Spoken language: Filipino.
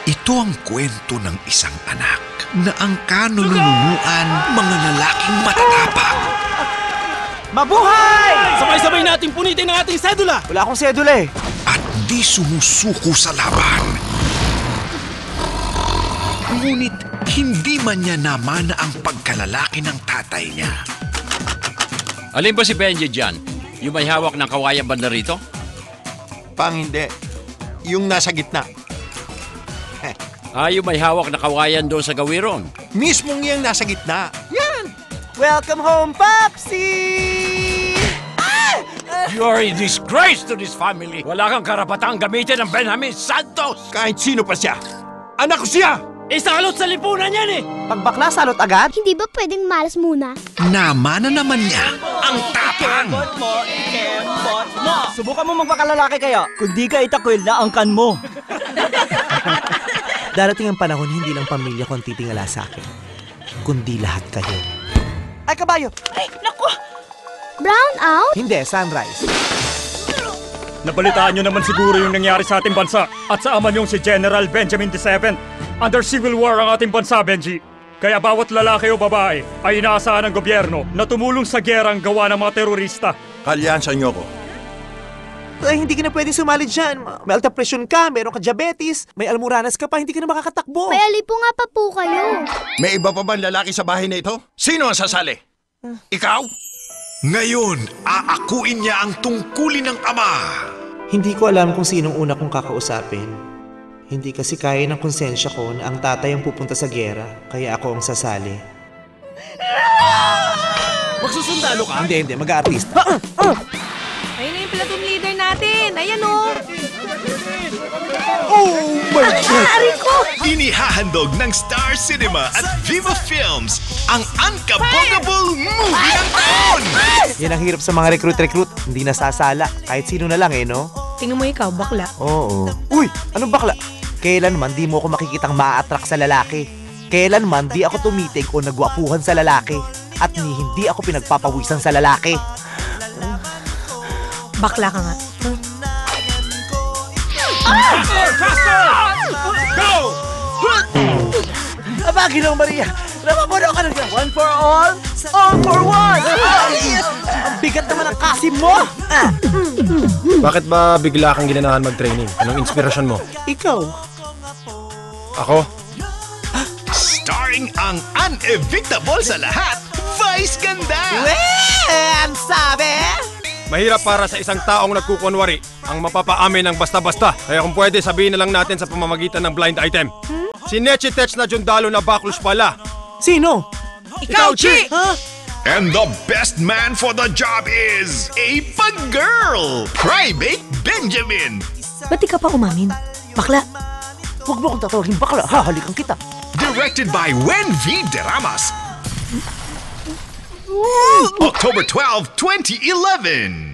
Ito ang kwento ng isang anak na ang kanununuan mga lalaking matatapang. Mabuhay! Sabay-sabay natin punitin ang ating sedula! Wala akong sedula eh. At di sumusuko sa laban. Ngunit hindi man niya naman ang pagkalalaki ng tatay niya. Alin ba si Benji dyan? Yung may hawak ng kawayan banda rito? Pang hindi. Yung nasa gitna. Yung may hawak na kawayan doon sa gawiron. Mismong yung nasa gitna. Yan! Welcome home, Popsi! You are a disgrace to this family. Wala kang karapatang gamitin ng Benjamin Santos. Kahit sino pa siya. Anak ko siya! Isalot sa lipunan yan eh! Pag bakla, salot agad? Hindi ba pwedeng malas muna? Namana naman niya ang tapang. Subukan mo magpakalalaki kayo. Kung di ka itakwil na angkan mo. Darating ang panahon, hindi lang pamilya ko ang titingala sa akin, kundi lahat kayo. Ay, kabayo! Ay, naku! Brown out? Hindi, sunrise. Nabalitaan nyo naman siguro yung nangyari sa ating bansa at sa ama niyong si General Benjamin VII. Under civil war ang ating bansa, Benji. Kaya bawat lalaki o babae ay inaasahan ng gobyerno na tumulong sa gerang gawa ng mga terorista. Kalyansa niyo ko. Ay, hindi ka na pwede sumali dyan. May alta presyon ka, meron ka diabetes, may almuranas ka pa, hindi ka na makakatakbo. May alipo nga pa po kayo. May iba pa bang lalaki sa bahay na ito? Sino ang sasali? Ikaw? Ngayon, aakuin niya ang tungkulin ng ama. Hindi ko alam kung sinong una kong kakausapin. Hindi kasi kaya ng konsensya ko na ang tatay ang pupunta sa giyera, kaya ako ang sasali. Magsusundalo ka? Hindi, mag-aartista. Ayun na yung platoon leader natin. Ayan o. Oh my God! Inihahandog ng Star Cinema at Viva Films ang Unkaboogable Movie ng Taon! Yan ang hirap sa mga recruit. Hindi nasasala. Kahit sino na lang no? Tingnan mo ikaw, bakla. Oo. Uy! Anong bakla? Kailanman di mo ako makikitang ma-attract sa lalaki. Kailanman di ako tumitig o nagwapuhan sa lalaki. At hindi ako pinagpapawisan sa lalaki. Bakla ka nga. Go! Aba, Ginong Maria! Namamuno ka na dyan! One for all for one! Ang bigat naman ang kasim mo! Bakit ba bigla kang ginanahan mag-training? Anong inspirasyon mo? Ikaw? Ako? Starring ang unevictable sa lahat, Vice Ganda! Ang sabi! Mahirap para sa isang taong nagkukunwari ang mapapaamin ng basta-basta. Kaya kung pwede, sabihin na lang natin sa pamamagitan ng blind item. Si Nechitech na Jundalo na Baklus pala. Sino? Ikaw, Chi! Ha? And the best man for the job is a pag-girl, Crybabe Benjamin! Ba't di ka pa umamin? Bakla. Huwag mo akong tatawagin bakla, hahalikan kita. Directed by Wen V. Deramas. October 12, 2011.